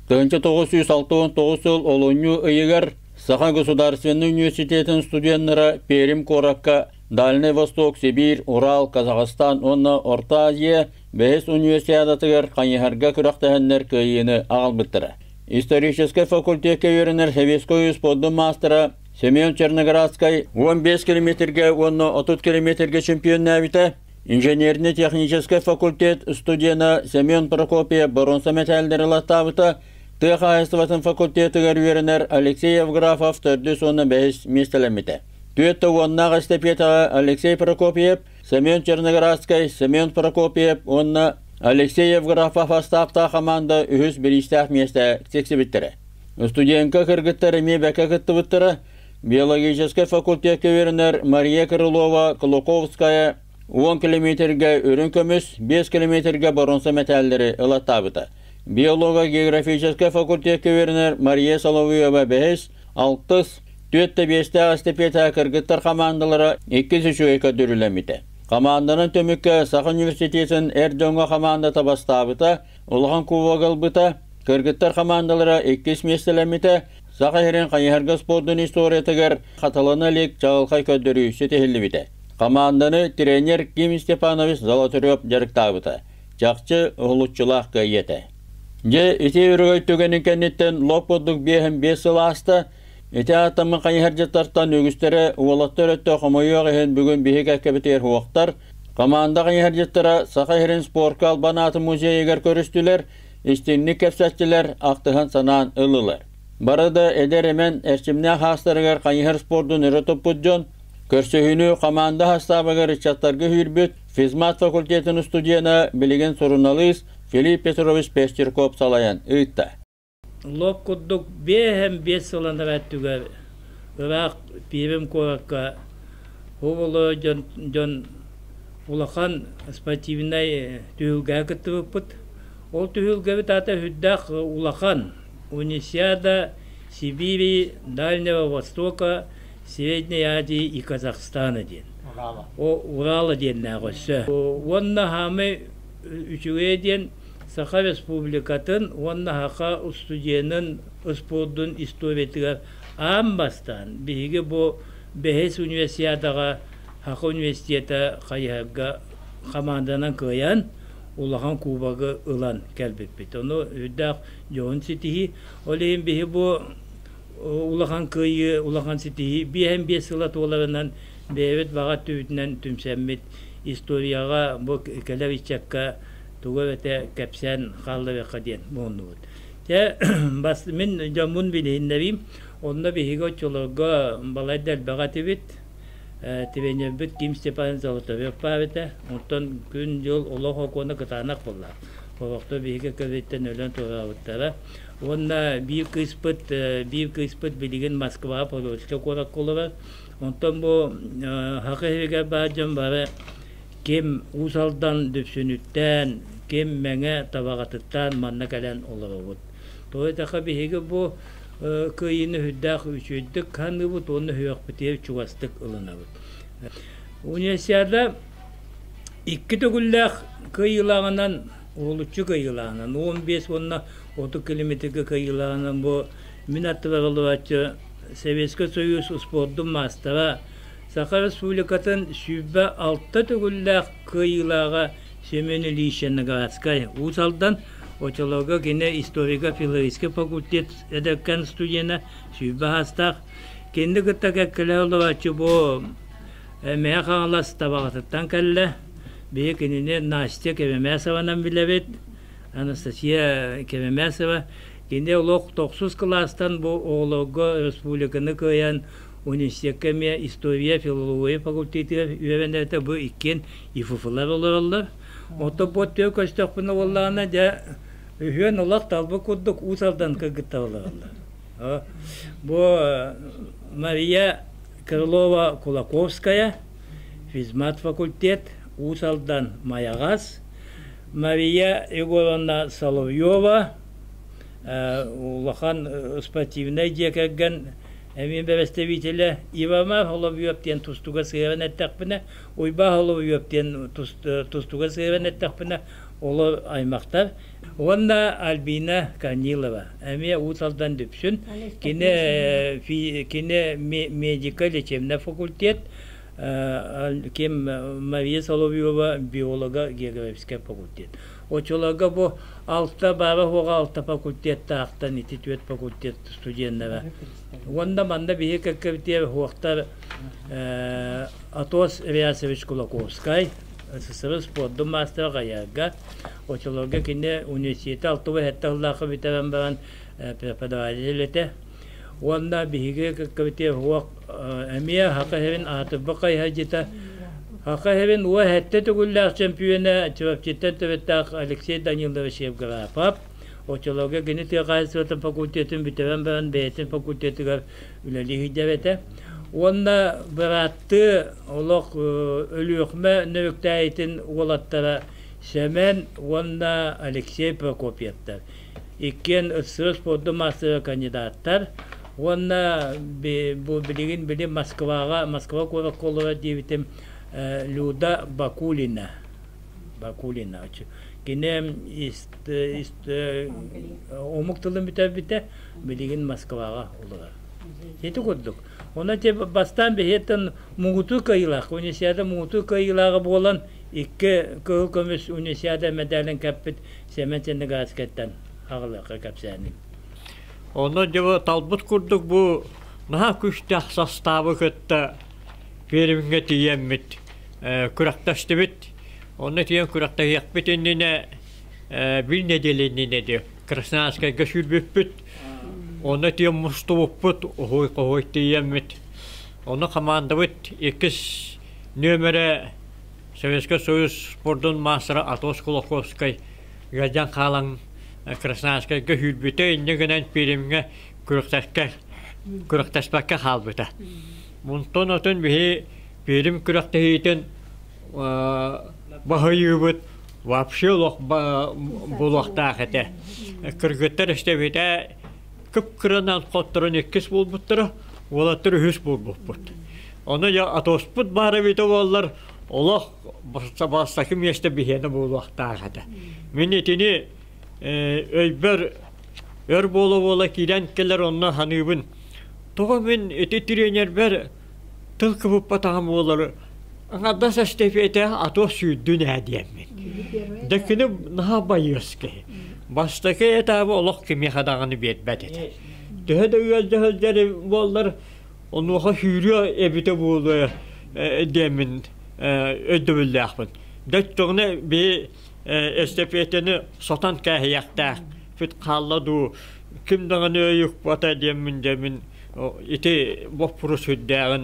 1969 yıl olunyu ıyıgar Saha Государственный университетин студенттары Перим Коракка, Дальний Восток, Сибирь, Урал, Казахстан, онна Орта Азия, бәйіс универсиадатыгар қайыхарға күрақтағаннар күйіні ағалбыттыра. Исторический факультетке верінер Советскую спорды мастера Семен Черноградскай 15 километрге, онна 30 километрге чемпион навита, инженерный-технический факультет студена Семен Прокопьев бронза медальдері латтабыта, Тыхайстватын факультетігер верінер Алексей Евграфов түрді соны бәйіс местелемеді. Түйетті оннағы степетаға Алексей Прокопьев, Семен Черноградскай, Семен Прокопьев, онна Алексей Евграфов астапта команда үхіс бірістақ месті тексі біттірі. Студентка кіргіттері ме бәкі кітті біттірі, биологический факультетке верінер Мария Крылова Клуковская 10 километрге үрін көміс, 5 километрге бронза металлері ылаттабыты. Биолого-географический факультетке верінер Мария Соловьева бәйіс 6-4-5 степета кіргіттір командалары 2-3 дүрілемеді. Команданын төмікке Сақ университетін әрдіңі команда табастабыта, ұлған кубагыл бұта, кіргіттір командалары 2 местелемеді, Сақ әрін қайырғы спордың историятығыр қаталаны лек жағылқай көддірі сетехілі біті. Команданы тренер Ким Степанович Золотырёв жарықтабыта. Жақчы ұлытчылақ көйеті. Же ити үргөй түгенін кәнеттен лопподық бейхін 5 сыл асты, ити атамын қайыржаттартан өгістері уолаттар өтті қомойуақ ехен бүгін бейхек әккебетер хуақтар, команда қайыржаттара Сақайырын спортқа албанаты музейегер көрістілер, істенлік кәпсәттілер ақтыған санаан ылылар. Барыда әдер емен әрчімне хастарығар қайыр спордың үрі топпуджон, көрсөйіні команда хастабығар ичаттарға хүрбіт, физмат факультетінің студияна білеген сұрыналыз Филипп Петрович Пестерков салаян ыйтта. Лоп куддук бейхем 5 сыландар әттігі Ирақ Перим Коракка Ховылы жон улахан спортивнай түйілгі әкітті бұппыт. Ол түйілгі тата хүддақ улахан Универсиада Сибири, Дальнего Востока, Средней Азии и Казахстана ден. Урала ден нағысы. Онна хамы үчіге ден Саха Республикатын, онна хақа студенің спордың историятығар амбастан. Бейге бұл бәхес универсиадаға Хақа университеті қайырға команданан көян, улахан кубағы ылан кәлбетпет. Оны үддақ жоғын сетихи, олейін бейге бұл улахан көйі, улахан сетихи, бейхен 5 сылат оларынан бейвет бағат түйітінен түмсәммет историяға бұл кәлер ичаққа тугар эте кепсен халлы каден моннут. Те мен жамун билиннерим, онда бихиго чолого балайдал багатыбит, тевене бит Ким Степан Золотарёв павете, онтон күн жол Олох окона кытанак боллар. Повакта бихиге көветтен өлөн турабыттара. Онда бир кыспыт билеген Москва Подольска корак колора. Онтон бу хакыйга бажам бары кем усалдан дөпсөнүттен, кем мәңе табағатыттан манна кәлән оларабыт. Той тақа бейге бұ көйіні хүддақ үшөйдік, қанды бұт оны хүйақ бітер чуғастық ылынабыт. Универсиада 2 түгілләқ көйілағынан, олучы көйілағынан, 15-30 километрге көйілағынан бұ минаттывағылуатчы Советский Союз спордың мастера Саха Республикатын сүйбі 6 түгілләқ көйілаға Семен Ильич-Черноградскай усалдан очалауға кене историко-филологический факультет әдәккен студияна сүйбі хастақ. Кенді күттақ әккілі олуатчы бұ мәе қаңылас табағатыттан кәлі. Бейі кеніне Настя Кемемесованан білебет, Анастасия Кемемесова. Кенде олық 9 кластан бұ оғылауға республиканы көян университетке ме история, филология факультеті үйренерді бұл ikкен ифуфылар оларылар. Оты бот төр көстіқпіні оларына да үйен олақ талбы күрдік усалдан кіргітті оларылар. Бұл Мария Крылова Кулаковская, физмат факультет, усалдан Маягас, Мария Егоровна Соловьева, улахан спортивный декерген Әмін представителі Ивама Холовьевтен тустуға сығырын әттіқпіні, Ойба Холовьевтен тустуға сығырын әттіқпіні, Ola aymaqtar. Onda Albina Kanilova. Әме уталдан дүпсін. Кене медикал лечебный факультет. Кем Мария Соловьева биолога географический факультет. Очолага бу алта бары хоға алта факультетта ақтан ититүет факультет студенттері. Онда манда бейі көккөптер хоқтар Атос Рясович Кулаковскай, СССР спорттың мастері ғаяға. Очолога кене университеті алтығы әттіғылақы бітірін баран преподаватель еті. Онда бейгі көккөптер хоқ әмия хақы атыбы қайхажыта. Хақахевен уа хәтті түгілләқ чемпионы чевапчеттен төбеттақ Алексей Данилович Евграфов. Очолога генетика қайсыратын факультетін бітірен баран бәйтін факультетігер үләлі хидәветі. Онда бұратты олық өліқмі нөвіктәйтін олаттара Шәмен, онда Алексей Прокопьевтар. Иккен СССР спорты мастері кандидаттар. Онда бұл білген Москва көрік қолыра дейбітім Люда Бакулина. Кене омуктылын бітер білеген Москваға олыға. Еті көрдік. Она те бастан бехеттен мұғыту кайылақ. Универсиада мұғыту кайылағы болан екі көміс универсиада медалін кәппіт сементенді ғаскеттен ағылыққа кәпсәнің. Оны жабы талбыт көрдік бұл наға күшті составы көтті берімге тиеммет, күрақташты бет. Оны тием күрақта яқпет еніне бір неделеніне де Красноярскайға сүрбеп бет. Оны тием мұсты өппет, оғой тиеммет. Оны команда бет, екіс нөмірі Советский Союз спордың мастері Атос Кулаковскай ғадан қалан Красноярскайға сүрбеті, енігінен берімге күрақтаспаққа қалбеті. Мұнтан отын берім күрақтайытын бағайы бұд, вапшы болуқтақ әті. Кіргіттер істебеті күп кірінен қоттырын еккес бол бұттыры, олаттыр үз бол бұд. Оны атоспыд бары беті болар, олақ бастақы месті бейені болуқтақ әті. Мен етіне өйбір өр болу кейден келер онына ханыбын. Тоға мен әті тренер бәр тұлқы бұп батағым олары. Аңадас әстепеті атос сүйдін әдеммен. Дәкіні наға байысқы. Бастақы әтабы олық кеме қадағаны бет әді. Дәді өлдері болар, онуға сүйрі әбіті болу әдеммен өді білді ақпын. Дәттіғіне бей әстепетіні сотан кәйяқтақ, фет қалладу, кімдіғыны өйік бата әдеммен ити боппуру сүддәғін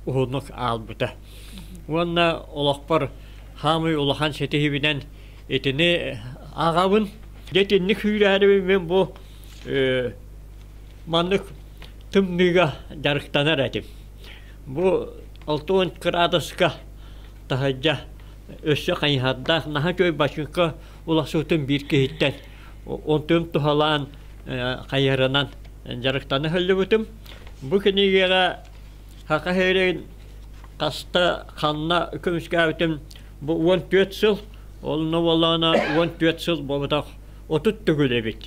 ұғынық албыта. Онна олақпар хамы олақан сетихибінен етіні ағабын. Детінні күйләрі мен бұл маңық тымныға жарықтанар әдім. Бұл 60 градусқа тағаджа өссі қайхардақ наға көй башынқа олақсутын бір кейттен. Онтым тұхалан қайырынан жарықтаны хөлі бұтым. Бұл кенегеға хақа хейрен қаста қанна көміске әутім. Бұл 14 сыл, олыны болағына 14 сыл болытақ 30 түгілі бет.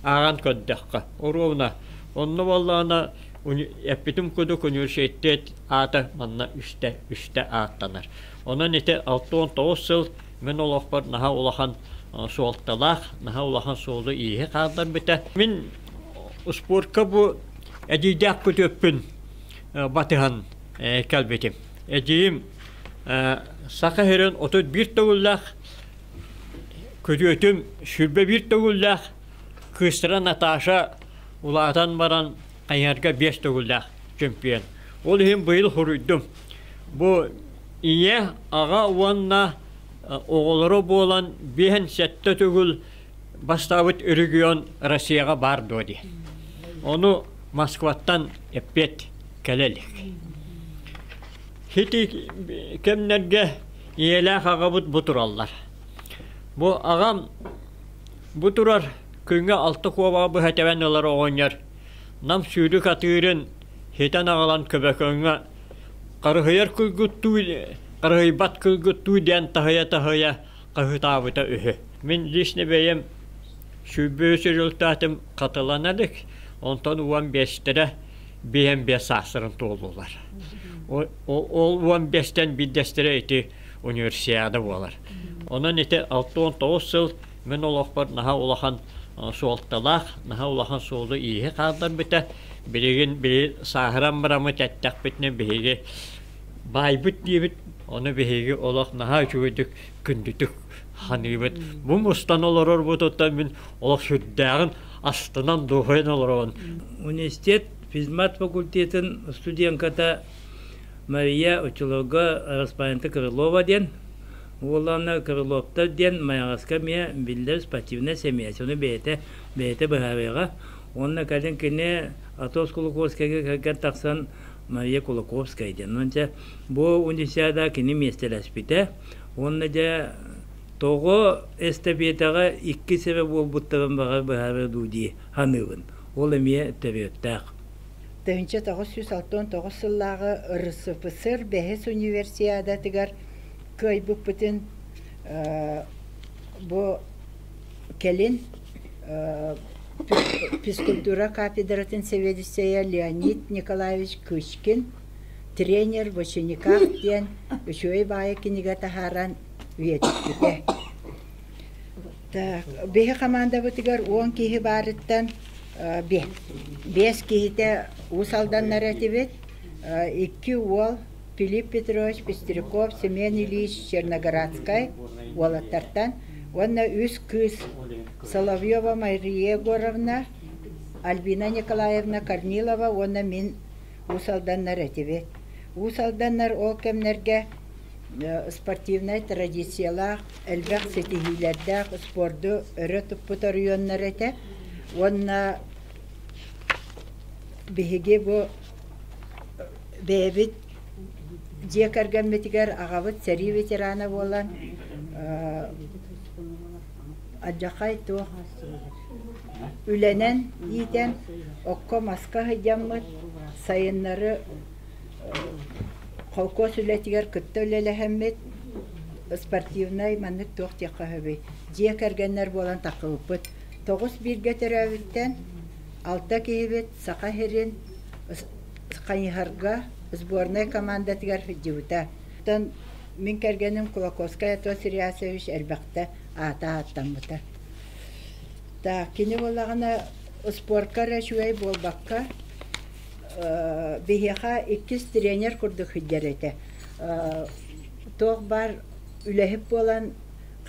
Аған көддіққа, ұруына. Олыны болағына әппетім көдік университет аты манна үшті аттанар. Онын еті 6-19 сыл мен олақ бар наға олақан суалталақ, наға олақан суылды иеге қағдар біті. Мен спортқа бұл әдейдәк көтөппін батыған кәлбетім. Әдейім сақы херен 31 төгілләқ, көтөтім сүрбе 1 төгілләқ, кыстыра Наташа улатан баран қайарға 5 төгілләқ чемпион. Ол ең бұйыл құрыйдым. Бұл ие аға уанна оғылары болан 5-7 төгіл бастауыт үрігіон Россияға бар доди. Onu Moskva'dan epet kelelik. Hiti kemlerge iyeler ağabut buturallar. Bu ağam buturar künge altı kova bu heteven oları oynar. Nam sürük atırın hiten ağalan köbekönge karıhıyar kılgıttu, karıhıybat kılgıttu diyen tahaya qahıtabıta ühü. Min lişne beyim şübbüsü resultatım katılanadık. Ondan uvan 5 lira beyim 5 asırın tolular. O 15'ten bir destere eti üniversiyada bolar. Onun eti 6-19 yıl men olaqbar naha olahan soğuktalaq, naha olahan soğudu iyi kaldır bite. Birigin biri sahran bıramı tettak bitne bihigi baybıt diyebit. Onu bihigi olaq naha çöydük kündüdük hanibet. Bu mustan olur bu tutan min olaq şüddağın astınan doğayan olur. Университет физмат факультетін студентката Мария Учулога Распаянта Крылова ден. Оланы Крыловта ден маяғасқа мия билдер спортивная семья. Соны бейте бахавеға. Онна кәден кене Атос Кулаковскайға кәген тақсан Мария Кулаковскай ден. Онча бұл универсиада кене местеләспіте. Онна де тоғы эстафетаға 2 себеп ол бұттағын баға бахаве дуди ханығын. Ол әмие тәбеттәқ. Тәһинче 969 елларга РСФСР бәһәс универсиада тигәр көйбүк бүтән бу келин физкультура кафедратын соведущая Леонид Николаевич Кышкин, тренер в учениках ден үшөй бая кинига тахаран ветикте. Так, беһе команда бу тигәр 10 киһи барыттан Бес кихите усалданнар этибет, 2 ол Филипп Петрович Пестряков, Семен Ильич Черноградскай, Волотартан, онна үс кыз Соловьева Мария Егоровна, Альбина Николаевна Корнилова, онна мен усалданнар этибет. Усалданнар ол кемнерге спортивный традициялар, элбек сетихилердер, спорду өрө туппутар районнар эте, онна биһиги бу бэбит диякарган метигер агабыт сери ветерана болан аджакай то үленен итен окко маска хыжаммыт сайыннары колкос үлетигер кытта үлелехеммет спортивный маннык туох тиякахыбы диякарганнар болан такылыппыт 9-1 төрәбиттен 6 киһибет сака херин кайхарга сборная команда тигәр фидюта. Тан мин кергәнем Кулаковская то Сириасович әлбәттә ата-аттамыта. Та кине болагына спортка рәшүй болбакка беһиха 2 тренер курдык хидәрәтә. Тог бар үләһип болан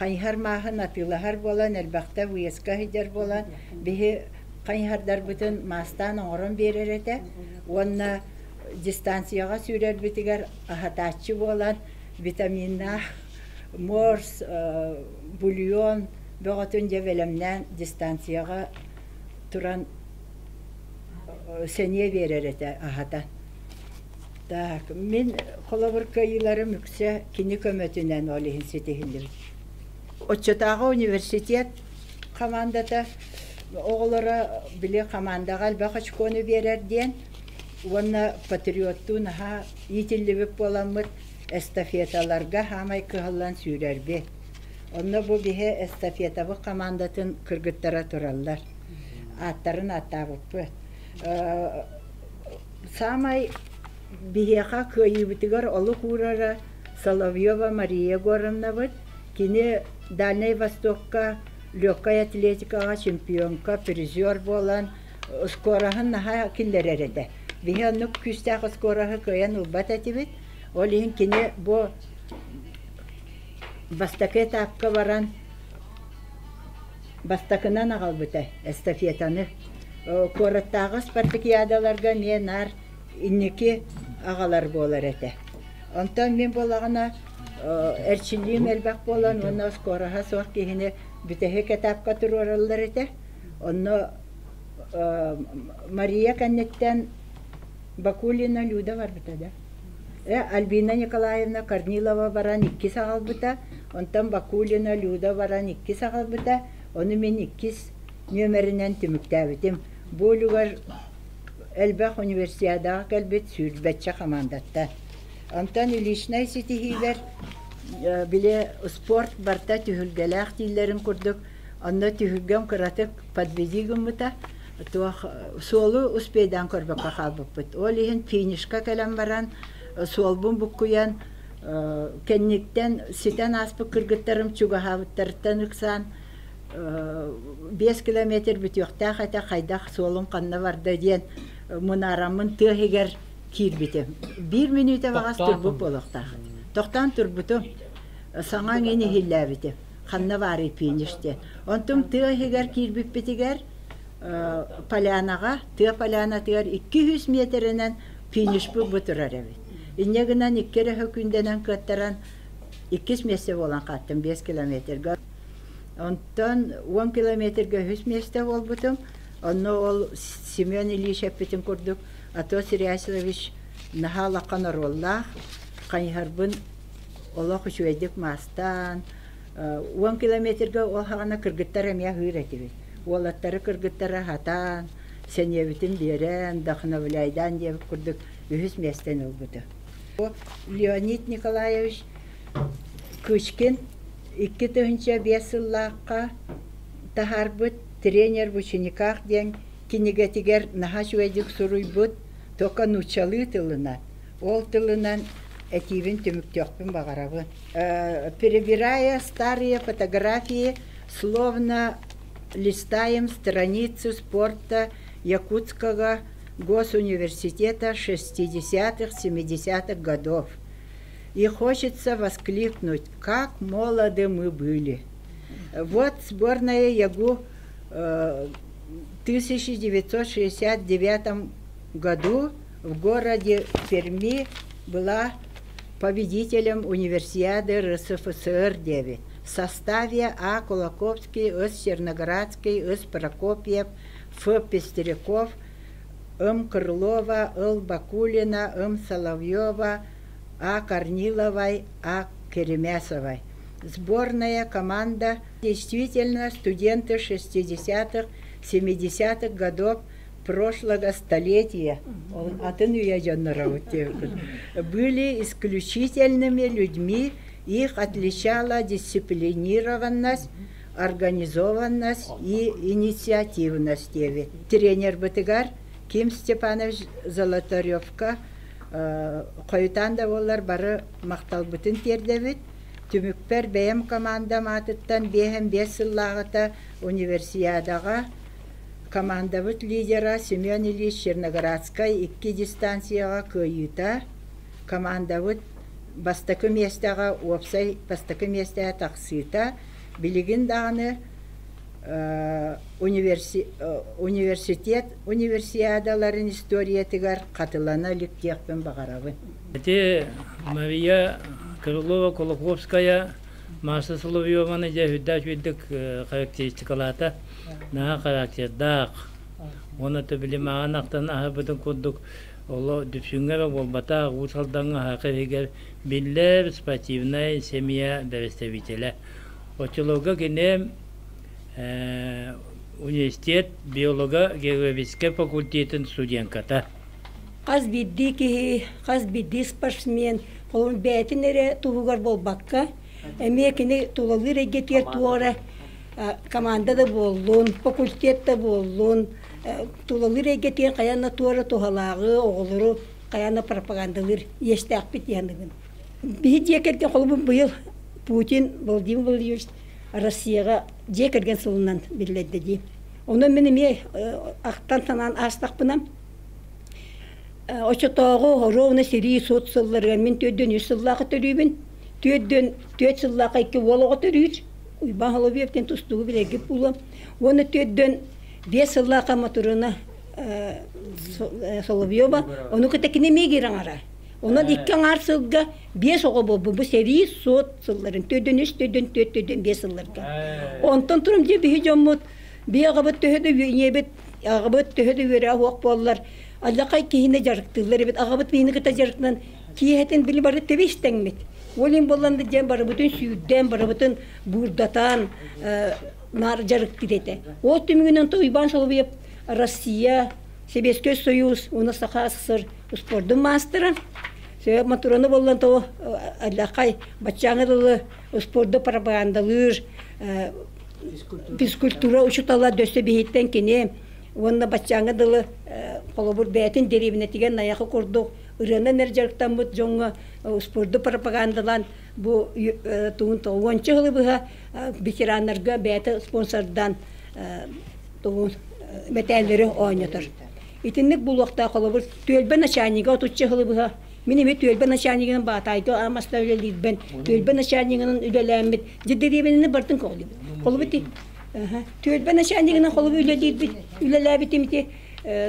Кайхар маһын атылахар болан, әлбәттә уеска хидер болан, бихи кайхардар бүтін мастан оңырын беререте, онна дистанцияға сүрер бітігер ахатачы болан, витаминна, морс, бульон, бұғытын жевелемнен дистанцияға тұран сәне беререте ахатан. Так, мен қолабыр кайылары мүксе кені көмөтінен олығын сетігілдір. Отчетағы университет командата оғылары біле командаға әлбәқ очконы берер ден, оны патриотту наға етілібіп боламыд эстафеталарға хамай кығылан сүйрербе. Оны бұл біге эстафетавы командатын кыргыттара тұралар. Аттарын аттабыппы. Самай бігеға көйібітігер олы құрары Соловьева Мария Егоровна бұд, кені Дальний Востокка, легкая атлетикаға чемпионка, призер болан, скорағын наға кілдер әреді. Біге нүк күстағы скорағы көйен ұлбат әтібет, ол ең кені бұл бастақы тапқа баран, бастақынан ағал бұта, эстафетаны. Кораттағы спартакиадаларға мен ар иннеке ағалар болар әті. Онтан мен болағына әрчіліім әлбәқ болан, оны скораға соқ кейіне бүтәхе кәтапқа тұр оралар әті. Оны Мария кәннеттен Бакулина Люда бар бұта. Альбина Николаевна Корнилова баран 2 сағал бұта. Онтан Бакулина Люда баран 2 сағал бұта. Оны мен 2 нөмірінен түміктәбітім. Болуғар әлбәқ универсиадаға кәлбет сүрбәтші командатта. Антон Ильичнай сетихилер Bile sport barta tühülgelek dillerin kurduk. Anna tühülgem kıratık padbediygim mıta. Solu uspeydan korbaka kalbıpıt. Olihin finişka kalem varan, solbun bukuyan, kennikten siten aspı kırgıtlarım çuga havıttarıttan ıksan, 5 kilometr bütüyokta hata kaydak solun kanna vardı diyen munaramın tığıger kirbitim. 1 minüte vağız turbup olukta. Tohtan turbutum. Sana yeni hillabiti. Kanna var finişte. Ontum tığıger kirbip bitiger. Palyanaga, tığ palyana tığır 200 metrenen finish bu buturar evet. İnneginen 2 kere hökündenen kıttaran 2 metre olan kattım 5 kilometre. Ondan 10 kilometre hüs metre olbutum. Onu ol Semyon İlyich epitim kurduk. Atos Riyaseviç nahala kanar ollah. Kayharbın Allah şüvedik mastan. 10 kilometre ol hağına kırgıttarım ya hüretivi. Olatları kırgıtları hatan, senevitin beren, dağına vilaydan diye kurduk, 100 mesten oldu. Leonid Nikolaevich Kışkin 2 tığınca 5 yıllığa taharbıt trener bu çinikak diyen kinigetiger nahaş vedik suruy bud, toka nuçalı tılına. Ol tılından etivin tümüktökpün bağırabın. Перебирая старые фотографии, словно листаем страницу спорта Якутского госуниверситета 60-х, 70-х годов. И хочется воскликнуть, как молоды мы были. Вот сборная ЯГУ в 1969 году в городе Перми была победителем универсиады РСФСР-9. В составе А. Кулаковский, С. Черноградский, С. Прокопьев, Ф. Пестеряков, М. Крылова, Л. Бакулина, М. Соловьева, А. Корниловой, А. Керемясовой. Сборная команда действительно студенты 60-х, 70-х годов прошлого столетия были исключительными людьми. Их отличала дисциплинированность, организованность и инициативность. Тренер Батыгар Ким Степанович Золотаревка қойытан да олар бары мақталбытын тердебіт. Түмікпер бәйім команда матыттан бейім 5 yıllağıta универсиадаға командабыт лидера Семен Ильич Черноградскай 2 дистанцияға көйіта. Командабыт бастакы местаға опсай бастакы местаға тақсыта. Билигин дағыны универсиадаларын историятыгар қатылана ліктеқпен бағарабын. Это Мария Крылова, Кулаковская, Маша Соловьеваны жәхүддәш өйдік характеристикалата. Наға характердақ. Оны төбілемаған ақтан аға бұдың көддік. Олы дүпсүңгер болбата ғусалдаңға хақырегер биллер спортивная семья представителя. Очылуға кене университет биолога географический факультетін студентката. Қаз бидді спортсмен, қолын бәйтін әрі туғығар болбаққа. Әмекіне тұлалыр әгетер туғара командада болуын, факультетта болуын, тұлалыр әгетер қаяна туғара туғалағы, оғылыру, қаяна пропагандалыр, ешті ақпет яндығын. Бейт жекерген қолыбын бұйыл Путин, Владимир Владимирович, Россияға жекерген сұлынан біледі дейм. Оны меніме ақтан санан астақпынам. Очотоғы ровны сирии сот сылларған мен төдден 3 сыллақы төрейбін. Төдден 4 сыллақы 2 олығы төрейір. Уйбан Холовьевтен тұстығы білегіп болам. Оны төдден 5 сыллақы матурына Соловьева. Оны күтекіне мегерін ара. Онан 2 арсылға 5 оғы болбы. Бұл сирии сот сылларын. Төдден 3, төдден 4, төдден 5 сылларға. Онтан тұрым же бейі жаммыд. Бей ағабыт төһөді ебет, ағабыт төһөді өре ауақ болар. Аллақай кейіне жарықтылар ебет, ағабыт бейіні кіта жарықтынан кейхетін білі бары тәбештәңмет. Олен боланды жан бары бұтын сүйден, бары бұтын бұрдатан нар жарықтыр еті. Ол түмігінен Уйбан Соловьев Россия, Советский Союз, оны Саха СССР спордың мастырын. Сөйіп матураны болған тоғы әллақай бачаңы дылы спорды пропагандалыр, физкультура учутала дөсті бейттен кене, онна бачаңы дылы қолыбыр бәтін деревіне теген наяқы құрдық, ұрынан әржарықтан бұд жоңға спорды пропагандалан бұл туын тоғы. Ончы ғылы бұға ветеранларға бәті спонсордан туын мәтәлері ойнатыр. Итинник бұл уақта қолыбыр төлбі начальниға отучы ғылы бұға. Мен еме төлбі начальнигінің батайды амаста өлелейдбен, төлбі начальнигінің өлеләмбет, жеддеребенені бардың қолы. Қолы біті. Төлбі начальнигінің қолы өлеләбетімді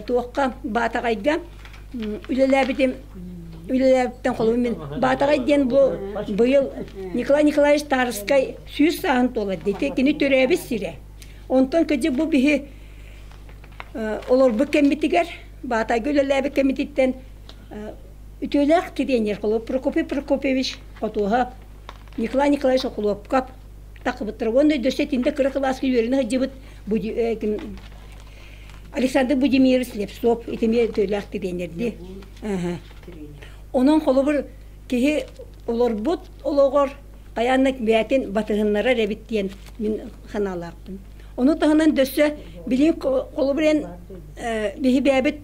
туаққа батағайға, өлеләбеттен қолы мен батағайден бұйыл Николай Николаевич Тарыскай сүйіз сағын толы дейті, кені төрәбіз сире. Онтан көде бұл бігі олар бұл кәмбетігер, батайғы өлеләбі кәмбететтен Ütölək тренер qolub Прокопий Прокопьевич отуға Николай Николаевич qolub qap taqıbıttır. Onu döşetinde kırık klaski yörünü hıcıbıt Александр Будимир Слепцов itime ütölək trenerdi. Onun qolubur kehi олар bут олоғыр qayanlık bəyətin batığınlara rəbitdiyen min xanalaqdım. Onu tağından döşse bilin qolubur en bihi bəyəbit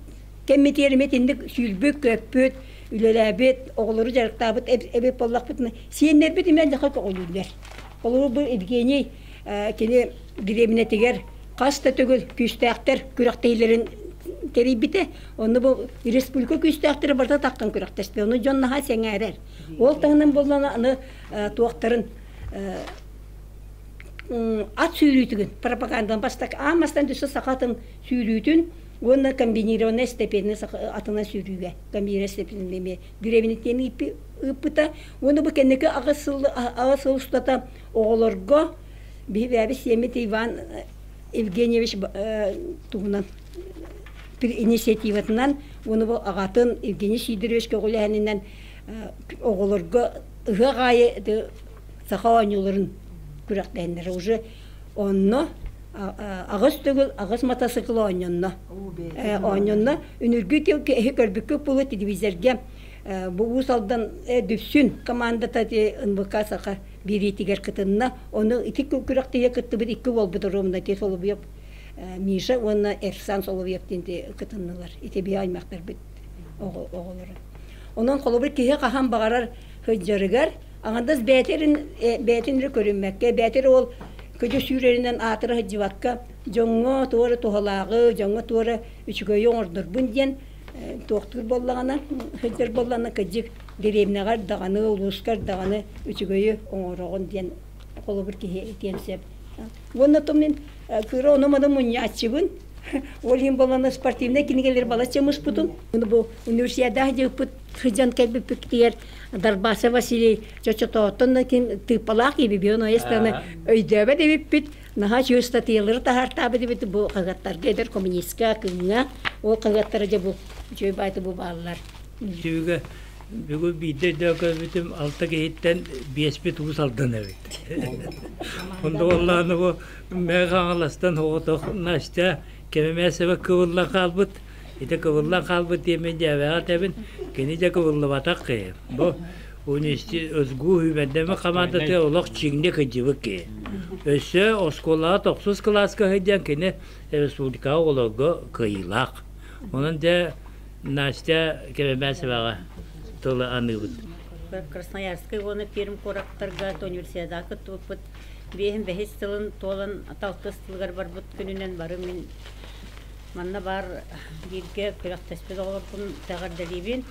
kemmeterime tindik sülbük köpüt Ülelebet, oğulları jarıqtabıt, ebep bollaq bitini. Siyenler bit imen jaqa qoğulurlar. Oğulları bu Evgeniy kene diremine teger, qasta tögül küstəxtər, küraqteylerin teri bite. Onu bu Respublika küstəxtəri barda taqtan küraqtəsdi. Onu jonnaha sengərer. Ol tağının bollanı tuaqtарын at süylütügün, propagandan bastak amastan düşse saqatın süylütün. Оны комбинированная степень атына сүйрүүгө, комбинированная степень гревинеттен ыппыта, оны бу кенеке агыс устата оголорго бибеби Семет Иван Евгеньевич тугунан bir инициативатынан, оны бу агатын Евгений Сидоровичке голянынан оголорго ыгайы сахааныларын күрәктәннәр уже онно Ağız tögül, ağız motosikli oynanna. Oynanna. Ünürgü ki körbükü pulu televizörge bu usaldan düşsün komanda tati ınbıka sağa biri tiger kıtınna. Onu iki kürektiye kıttı bir iki vol budurumda tes olup yap. Mişa ona Ersan olup yaptığında kıtınnalar. İte bir aymaklar bit oğulları. Onun kolu bir kihe kahan bağırar hıccarıgar. Ağandaz betinleri görünmekke. Betir ol Kötü sürerinden atıra hıcıvakka, jonga tuğra tuğalağı, jonga tuğra üçügöy ordur. Bundan doktor bollağına, hıccar bollağına kıcık derevneğer dağını, uluskar dağını üçügöyü oğurağın diyen kolu bir diyen sep. Bunu tomnin kıra onamadı munyatçıbın. Olayım bollağına sportivne kinigeler balaşçamış putun. Bunu bu üniversiyada hıcıpıt hıcan kebipik diyer. Darbasa Vasili çoçotoğutun tıpalak gibi bir onu estanı öydöbe de bipit. Naha jüstatiyalları da hartabı de bit bu kağıtlar gelir komünistka kınga. O kağıtları bu çoğu baytı bu bağlılar. Çünkü bugün bir de dökübütüm altta gehitten BSP tuğuz aldan evet. Onda Allah'ını bu meğanlastan hoğutuk naşta kememe sebep kıvırla kalbıt. İşte kıvırla kalbıt diyemen cevap edin. Kenice kıvırla batak ki. Bu üniversite özgür hüvendeme kamandatı olak çingde kıcıvık ki. Öse oskola 9 klaska hıcan kene Respublika olağı kıyılak. Onun da naşta kememe sebep tola anıbıt. Красноярский оны Пермь корактарга университета кытып бехин бехис тылын толан аталтыс тылгар бар бут күнүнөн бары мен манна бар бирге кырактаспед олордун тагар далибин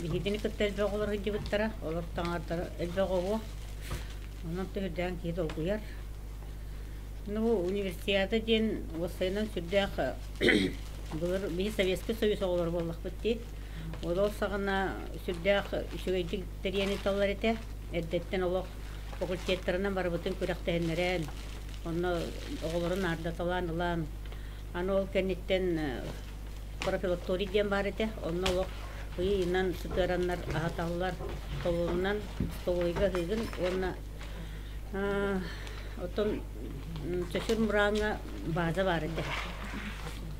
бихидини кыттелбе олор хыжыбыттара олор таңардара элбегого онун түрдөн кийди окуяр ну университета ден осайнан сүрдөх булар би Советский Союз олор боллак битти Odol sağına sürdük şöyle teriyeni tallar ete, eddetten olak fakultetlerinden var bütün kürektehenlere, onu oğulların arda talanılan, anı ol kennetten profilaktori diyen var ete, onu olak inan sütüranlar ahatalılar toluğundan toluğuyla hızın, ona otom çöşür murağına baza var ete,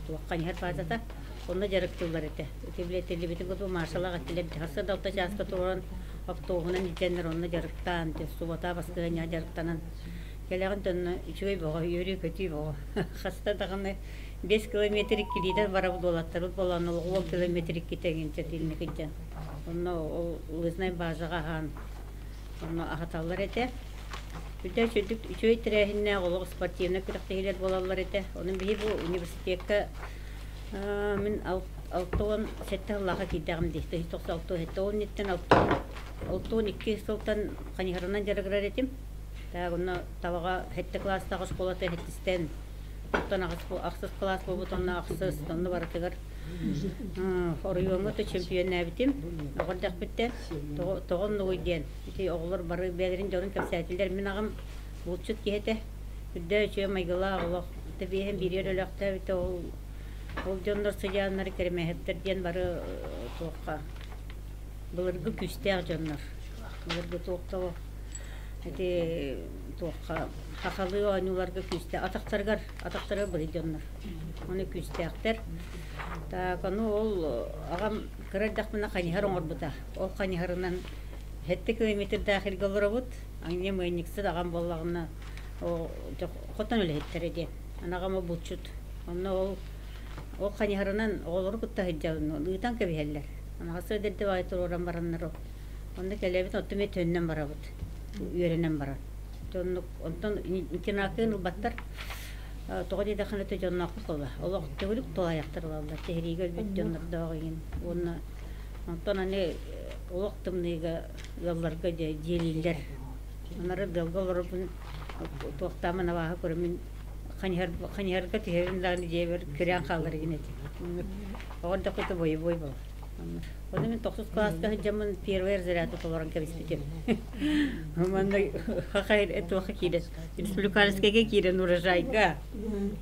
vakkan her bazada. Onu jarıktılar ete. Tebleteli bitin kutu maşallah atile hasa dalta jaska turan avtoğuna nicenler onu jarıktan te subata baskıya jarıktanan. Gelen tönne üçüy boğa yürü kötü boğa. Hasta dağını 5 kilometrik gididen vara dolatlar bolan 10 kilometrik gitegen çetilne gidecek. Onu uznay bazaga han. Onu ahatalar ete. Bir de çocuk üçüy trehinne oluq sportivne kırıktehiler bolallar ete. Onun bir bu üniversiteye min altın sette Allah'a gideceğim diye. Hiç yoksa altın hette. Onun için altın 2 yıldan kanıharından jarıgrar etim. Daha onu tavağa hette klasta şkolada hettisten. Ondan aksız klas bu butonla aksız onu var tegar. Oruyumu da şampiyon nabitim. Orada bitti. Toğun uydiyen. İşte oğullar barı belirin canın kapsaytılar. Min ağam bulçut giyete. Bir de şey maygala Allah. Tabii hem bir yer ölakta bitti o. Ol jonlar sıcağınları kerime heptir diyen barı toğqa. Bulurgu küsteğ jonlar. Bulurgu toğqa o. Hadi toğqa. Hakalı oynularga küsteğ. Ataktarga bari jonlar. Onu küsteğler. Ta konu ol ağam kırardak bina kanihar oңor buta. Ol kaniharından 7 kilometr dahil galır bud. Anne mühendiksi ağam bollağına o kotan öyle hettir edi. Anağama bulçut. Onu o kaniharından oğulları kutta hicabını. Lüğüten kebiheller. Anağası ödedi vayetler oran baranları. Onda kelebit otume tönnen bara bud. Üyerenen bara. Ondan ikinakın battar. Toğdi dakhanı da jonnaqı qola. Ola tögülük tolayaqtır vallar. Tehrigel bit jonnar dağıyın. Onu ondan ane olaqtımnıga yollarga jeliller. Onları dalgalar bun toqtamına baha көрөмүн. Kanıharga tehrinlerini jeber kiren qalır yine. Orada kutu boy bol. Onu men 9 klaska jamın первый заряды толоран кебиспетем. Манда хахайр это хакиде. Республиканскеге кирен урожайга.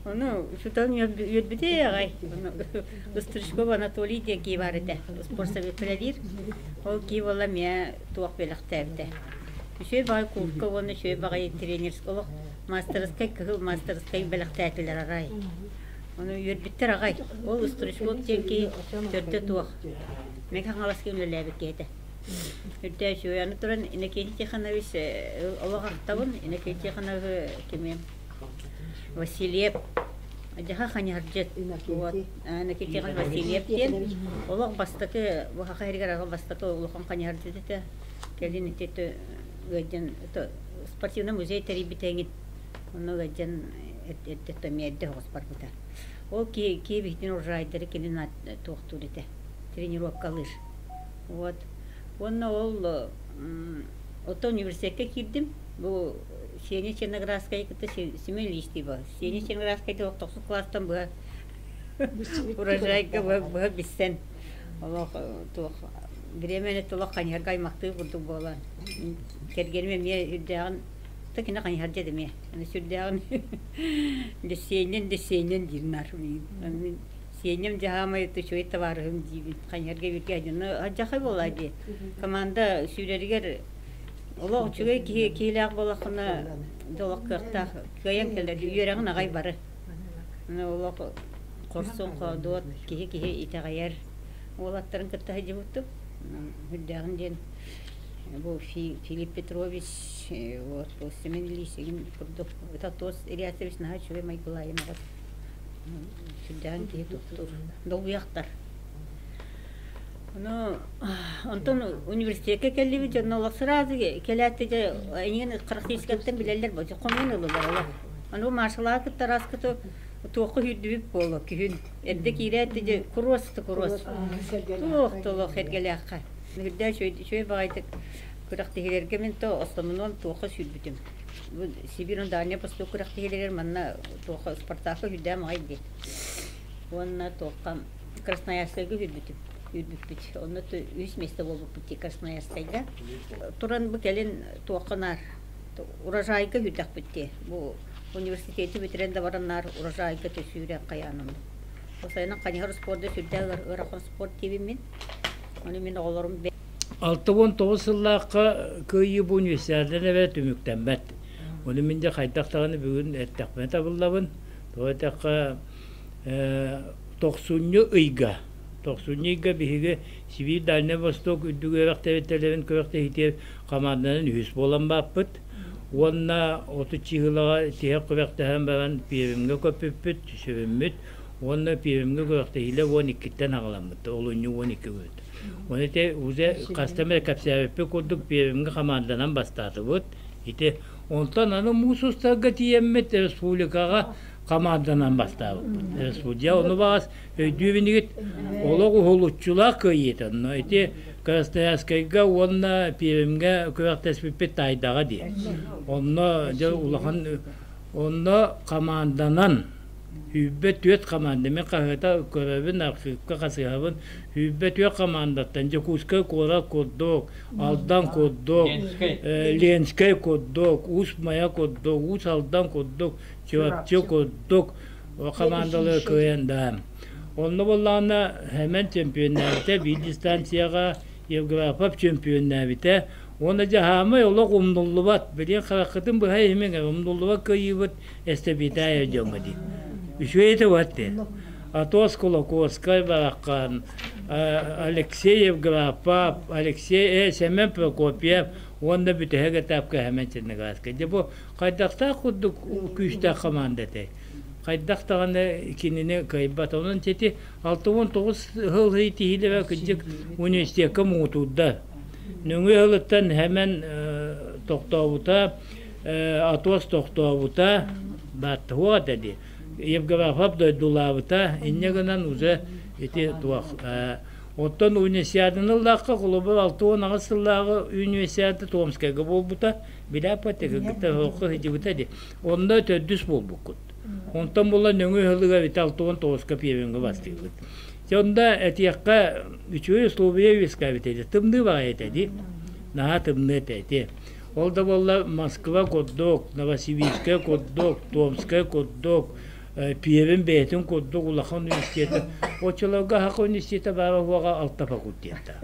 Onu şutan yötbite agay. Usturşkov Anatoliy diye ki var ede. Sporsovetler. O ki valla me tuaq belaqtavde. Şöyle bay kulka onu şöyle bay trenerskolo masterskay belaqtavdiler agay. Onu yötbitler agay. O usturşkov diye ki törte tuaq. Mekan alasken öyle bekete. Öte şu yani turan inekeci xanavis Allah aqtabın inekeci xanav kimem Vasilyev. Ajaha xanarjet. İnekeci xan Vasilyev diyen. Allah bastaki bu xahirgar bastaki ulaqan xanarjet de. Gelin ete gajjan sportivna muzey teribitengit. Onu gajjan ete temiyede hosparbita. O ki bitin uraydır kinin toxturite. Тренировкалар. Вот. Оны ол ото университетке кирдим. Бу Сеня Черноградская кыты семилисти бар. Сеня Черноградская 9 класстан бу. Урожайга бу биссен. Аллах тох. Времени толок каньярга аймакты бурду болан. Кергенме ме үрдәгән токина каньяр дедеме. Аны сүрдәгән. Десенен дилнар. Сенем жаһамай төшөй таварым диби каньярга биргәнне аҗахай булады. Команда сүрәргә Ола учугай киләк балахына долаккта каян келдер йөрәгән агай бары. Аны ола корсын кадот кие итәгәр. Олаттарын кытта җибутып. Хүдәгән ден бу Филипп Петрович вот Семенлисин курдук. Это тос Ильясович нахачуй Майкулаем. Сүрдәгән кие доктор. Долгыяктар. Ну, Антон университетке келди бит, но сразу келәтте де, әйнен 40 каттан биләләр бу, комын уллар. Аны машалла кыттарас кыты тоқы хүдүп болу, күн. Эдде кирәтте де кросс. Толық хергеләккә. Үрдә шөй багайтык. Күрәктегеләргә мен то остамнан тоқы сүрбүтем. Бу Сибирьнең Дания посту күрәктегеләр манна тоқы Спартакка хүдә майды. Онна тоқы Красноярскага хүдүтем. Юрбүппит. Онда 3 месте болуп битти Красноярскайда. Туран бу келин тоқынар. Урожайга хүдәк битти. Бу университети битеренде бараннар урожайга төшүрәк каяным. Осайна каньяр спортда сүрдәгәр ыракын спорт тибимен. Аны мен оларым 6-9 yıllıkka köyü bu üniversitede ve tümüktenbet. Onu mince kaytaktağını bugün ettekme tabıllabın. Doğatakka 90 ıyga. 90 ıyga bihiga Sibir Dalne Vostok üddügörek tevetelerin körekte hitiyar kamandanın hüs bolan bapıt. Onna 30 yılağa tihek körekte hem baran pirimge köpüpüt, süvümmüt. Onna pirimge körekte hile 12'ten ağlamıttı. Olunyu 12 gördü. Onu te uze kastamer kapsayıpı kurduk pirimge kamandanan bastatı bud. İte ondan anı musustarga tiyemmet Respublikaga kamandanan bastatı bud. Respublika onu bağız öydüğünü git. Olu hulutçulak kıyıt onu. İte Krasnoyarskayga onna pirimge körəktes pipet taydağa diye. Onna da ulahan onna kamandanan hübbet tüet kamandamen kaheta körevin arkika kasıhabın hübbet tüet kamandattan Jakuskay kora koddok, aldan koddok, Lenskay koddok, Usmaya koddok, Us aldan koddok, Çevapçı koddok o kamandaları köyendağım. Onna bollağına hemen çempiyonlarita bir distansiyaga Yevgrafap çempiyonlarita ona cahama yola umdullubat bilen karakatın bu hemen umdullubat kıyıbıt estebitaya jomadi. Üçüyete vatte. Atos Kolokoskay barakan Alexey Yevgrafap, Alexey Semen Prokopiev onda bütehege tapka hemen çennegaska. Bu kaydakta kudduk küçte komandete. Kaydak tağında ikinini kaybat. Onun çeti 6-19 hıl heytiyle ve kıcık üniversiteye muğtudda. Nüngü hılıttan hemen toktavuta, atos toktavuta battı. Huğa dedi. Yevgrafap da dulavuta, inne gınan uza eti tuaq. Ondan üniversiteden laqqa kulubu 6-10 sıllığı üniversitede Tomskayga bolbuta. Bila pateka gıtta hoqqa hicibita di. Onda töddüs bolbukut. Ondan bolla nöngü hılıga vital toğun toğuska piyevenge bastıydı. Sonda etiyakka üçüğü Sloviya viska vitedi. Tımdı bağa etedi. Naha tımdı etedi. Olda bolla Moskva koddok, Novosibirskaya koddok, Tomskaya koddok, piyeven beytin koddok, Ulakhan Üniversiteti. Oçalavga haqqa üniversiteti bara huaga altta fakultiyetta.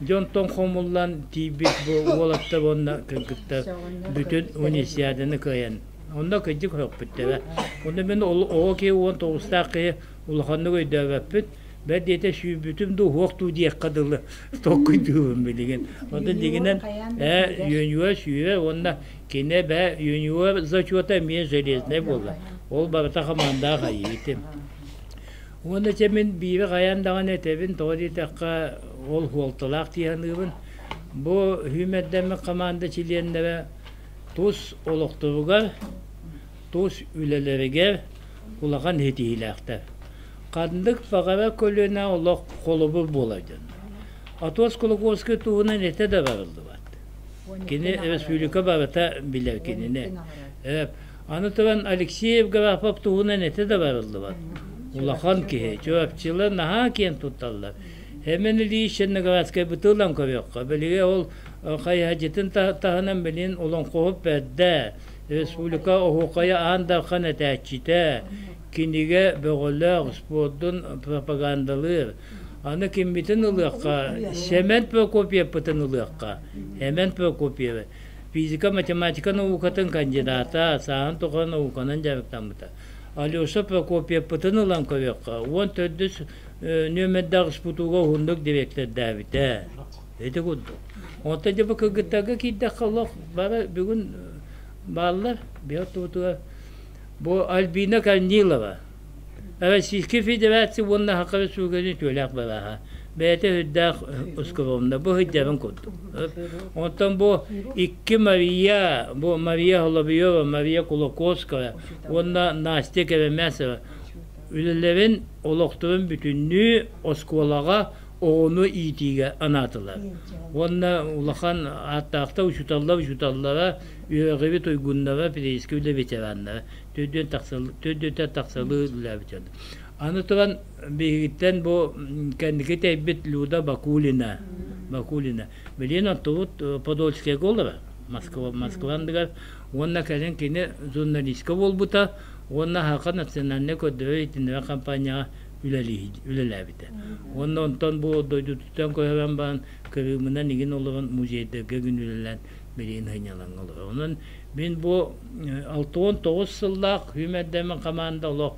Jonton Khomullan tibit bu olatta bonna kırgıtta bütün üniversitedini kıyan. Onda kıcık yok bitti ve onda ben o ki on toğustaki ulağanlık ödevepit ve diyete şu bütün de huaktu diye kadırlı tokkuyduğum bilgin. Onda diginen yönüyor şüye onda kine be yönüyor zaçota miye железне bolla. Ol babata kamanda kayıtım. Onda çemin bir kayandağın etebin doğru takka ol hualtılak diyanıbın. Bu hümeddeme kamanda çiliyende ve tuz oluktuğugar, tuz ülelerige ulağan hediyelikte. Kadınlık fagara kolüne olak kolubu bulaydın. Atos Kolokoski tuğuna nete de varıldı var. Kini Respublika barata bilir kinine. Evet. Anıtıran Alexey Yevgrafap tuğuna nete de varıldı var. Ulağan ki, çöpçiler naha ken tutarlar. Hemen ili işenle garaskay bıtırlan koyuyorlar. Belirge ol kayhacetin tahanan belin olan kohup bedde. Respublika hukaya andarkan etəçite. Kindige beğoller, sportun propagandalı. Anı kim bitin ılığqa, Semen Prokopiev bitin ılığqa. Hemen Prokopiev. Fizika matematika navukatın kandidata, sahan toğan navukanın javıktan bıta. Alyosha Prokopiev bitin ılan koyuyorqa. On töddüs nömeddağ sputuga hunduk direktör davide. Ede kuddu. Onta jaba kıgıttaga kidde kalak bara bugün bağlar bir tutuğa. Bu Albina Karnilova. Evet, Şirki Federasyonu bununla hakkında sürgünü tölak baraha. Beyte hüddağ uskurumda bu hüddağın koddu. Ondan bu iki Maria, bu Maria Holobyova, Maria Kolokoskaya, onunla Nastek ve mesela ülelerin oluktuğun bütünlüğü oskolağa onu itiğe anlatılar. Onunla ulağan hatta uçutallara, üyeğevi toygunlara, pireyiski üle veteranlara, tüddüte taksalı üle veteranlara. Anlatılan birlikten bu kendiki tebbit Luda Bakulina. Bilin antuğut Podolskaya olara, Moskvandıgar, onunla kalın kine jurnalistka olbuta, onunla haka nasyonalne kodöre itinere kampanya ülelebide. Ondan bu doydutuktan koyulan ben kırımından ilgin olan müzeydeki gün ülelen bilin hınyalan olur. Onun ben bu 6-19 yıllık hümeddeme kamanda olur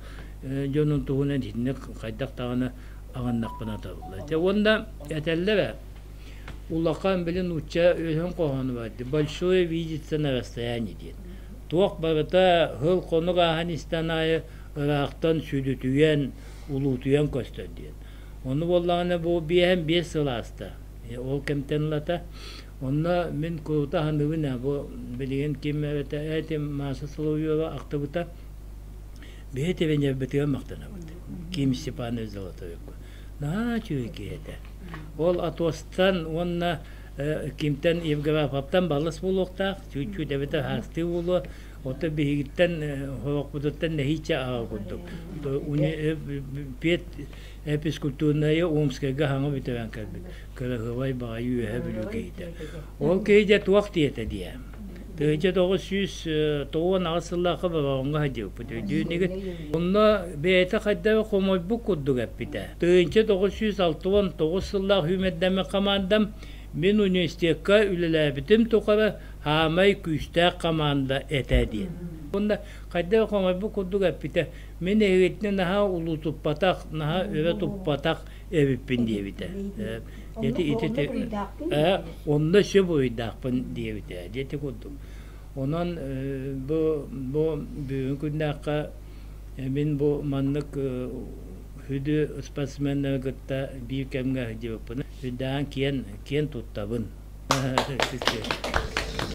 жонун тугунан хинне кайдак таганы агандакпына табылла. Те онда этеллере улакан билин уча өһөн когону барды. Большое видится на расстоянии ден. Туак барыта хыл конуга ханистанайы ырактан сүдүтүген, улутуген көстөн ден. Onu bollarına bu bihem 5 yıl hasta. O kemtenlata. Onunla min kuruta hanıvına bu bilgen kim evet etim masa soluyor aktıbıta. Bihete bence bitiyor maktana bud. Kim Stepan zolata yok. Na çüykete. Ol atostan onna kimten evgrafaptan balas bulukta. Çüçü devete hastı bulu. Ota bihitten horakbudattan ne hiç ağa kurduk. Uni pet episkulturnaja Omskaga hangi bitiren kalbi. Kala havay bayu heblu geyde. O geyde tuak diyete diye. Tığca 900 asılla kababa onga hacı putu. Düğünü onunla beyte kadda komoy bu kuddu gapite. Tığca 969 yıllar hümeddeme kamandam. Ben üniversiteye ülelebitim tukara hamay küste kamanda ete diye. Onda kadda komoy bu kuddu gapite. Men evetne naha ulutup patak, naha öve tup patak evipin diye bite. Yeti ite onda şu boydakpın diye bite. Yeti kuddu. Ondan bu büyük gündaka men bu manlık hüdü spasmenler gıtta bir kemge hıcıpını hüdden kiyen tuttabın.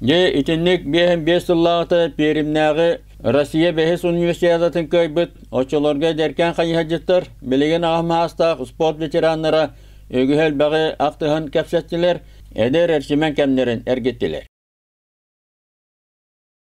Ye itinlik bihem 5 yıllarda perimnäge Россия Бәһис университетатын көйбіт, очолорга деркен қайхаджыттыр, білеген ағмастақ спорт ветеранлары өгіхел бағы ақтығын кәпсәттілер, әдер әршімен кәмдерін әргеттілер.